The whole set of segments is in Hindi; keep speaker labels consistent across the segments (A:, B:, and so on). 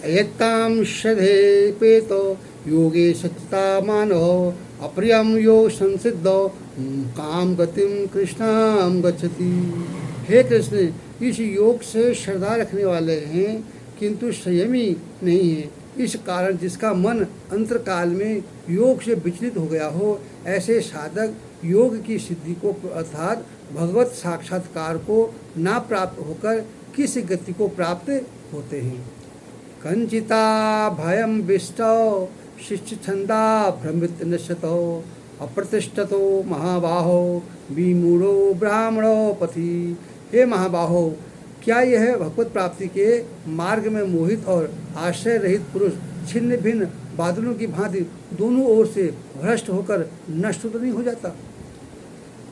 A: यत्तां शधे पेतो योगे सच्चिता मानव अप्रियम योग संसिद्धो काम गतिम कृष्णाम गच्छति। हे कृष्ण, इस योग से श्रद्धा रखने वाले हैं किंतु संयमी नहीं है। इस कारण जिसका मन अंतरकाल में योग से विचलित हो गया हो, ऐसे साधक योग की सिद्धि को अर्थात भगवत साक्षात्कार को ना प्राप्त होकर किस गति को प्राप्त होते हैं। कंचिता भयम विष्टो शिष्य छंदा भ्रमित नश्यतो अप्रतिष्ठतो महाबाहो विमूढ़ो ब्राह्मणो पथि। हे महाबाहो, क्या यह भगवत प्राप्ति के मार्ग में मोहित और आश्रय रहित पुरुष छिन्न भिन्न बादलों की भांति दोनों ओर से भ्रष्ट होकर नष्ट तो नहीं हो जाता।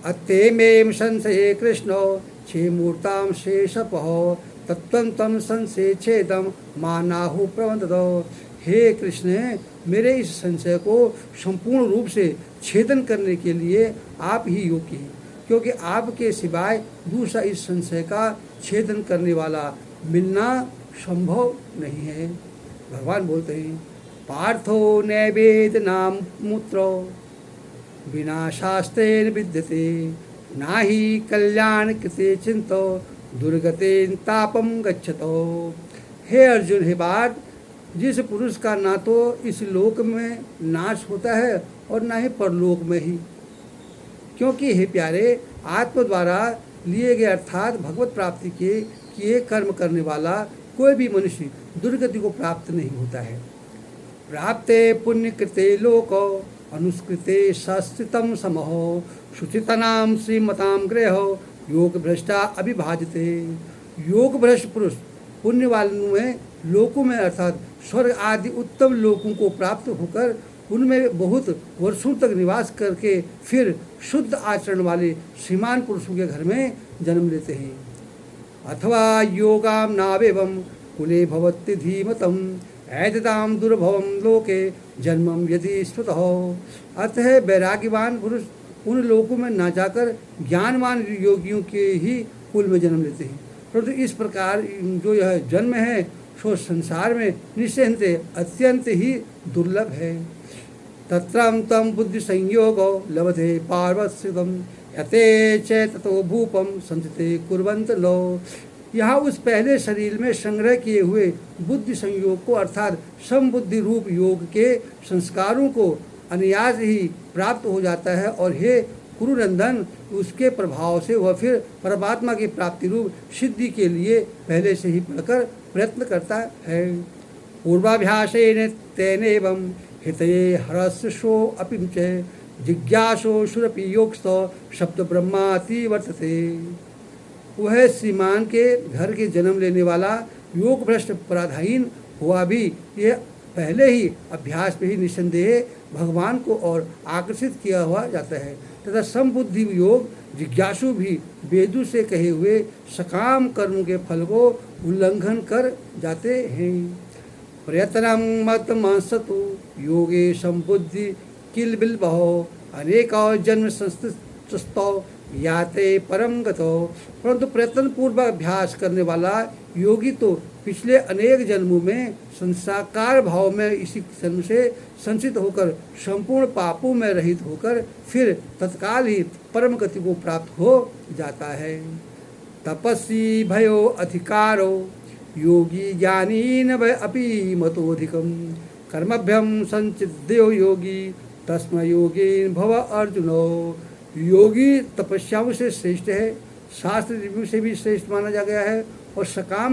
A: अत्येमें संशये कृष्णो छे मूर्ताम शेषपहो तत्वं तम संशय छेदम मानाहु प्रबंधो। हे कृष्ण, मेरे इस संशय को संपूर्ण रूप से छेदन करने के लिए आप ही योग्य हैं, क्योंकि आपके सिवाय दूसरा इस संशय का छेदन करने वाला मिलना संभव नहीं है। भगवान बोलते हैं, पार्थो नैवेद नाम मूत्रो बिना शास्त्रेण विद्यते नाहि कल्याण कृते चिंतो दुर्गतेन तापम गच्छतो। हे अर्जुन, हे पार्थ, जिस पुरुष का ना तो इस लोक में नाश होता है और ना ही परलोक में ही, क्योंकि हे प्यारे, आत्म द्वारा लिए गए अर्थात भगवत प्राप्ति के किए कर्म करने वाला कोई भी मनुष्य दुर्गति को प्राप्त नहीं होता है। प्राप्ते पुण्य कृते लोको अनुस्कृते संस्थितम समहो शुचितनाम श्रीमताम ग्रहो योग भ्रष्टा अभिभाजते। योग भ्रष्ट पुरुष पुण्य वालों में लोकों में अर्थात स्वर्ग आदि उत्तम लोकों को प्राप्त होकर उनमें बहुत वर्षों तक निवास करके फिर शुद्ध आचरण वाले श्रीमान पुरुषों के घर में जन्म लेते हैं। अथवा योगाम नावेवम कुले भवति धीमतम ऐतदाम दुर्भवम लोके जन्मम यदि स्मृतः। अतः वैराग्यवान पुरुष उन लोकों में ना जाकर ज्ञानवान योगियों के ही कुल में जन्म लेते हैं, परंतु इस प्रकार जो यह जन्म है सो संसार में निश्चय अत्यंत ही दुर्लभ है। तत्रम तम बुद्धि संयोगो लभते पार्वत्सिदम यते च ततो भूपम संचिते कुर्वन्त लो। यहाँ उस पहले शरीर में संग्रह किए हुए बुद्धि संयोग को अर्थात समबुद्धि रूप योग के संस्कारों को अनायास ही प्राप्त हो जाता है, और हे कुरुनंदन, उसके प्रभाव से वह फिर परमात्मा की प्राप्ति रूप सिद्धि के लिए पहले से ही पढ़कर प्रयत्न करता है। पूर्वाभ्यासेन तेनेवं हितये हरस्सो अपि च जिज्ञासो सुरपि योगस्थो शब्द ब्रह्माति वर्तते। वह श्रीमान के घर के जन्म लेने वाला योग भ्रष्ट पराधीन हुआ भी यह पहले ही अभ्यास में ही निसंदेह भगवान को और आकर्षित किया हुआ जाता है, तथा समबुद्धि योग जिज्ञासु भी वेदों से कहे हुए सकाम कर्म के फल को उल्लंघन कर जाते हैं। प्रयत्नम मत मांसतु योगे संबुद्धि किल बिल बहो अनेक जन्म संस्तुतो याते परम गतो। परंतु प्रयत्न पूर्वक अभ्यास करने वाला योगी तो पिछले अनेक जन्मों में संसाकार भाव में इसी जन्म से संचित होकर संपूर्ण पापों में रहित होकर फिर तत्काल ही परम गति को प्राप्त हो जाता है। तपस्वी भयो अधिकारो योगी ज्ञानी न भय अपि मतोधिकम कर्मभ्यम संचिद्यो योगी तस्मै योगी भव अर्जुनो। योगी तपस्याओं से श्रेष्ठ है, शास्त्र रिव्यू से भी श्रेष्ठ माना जा गया है, और सकाम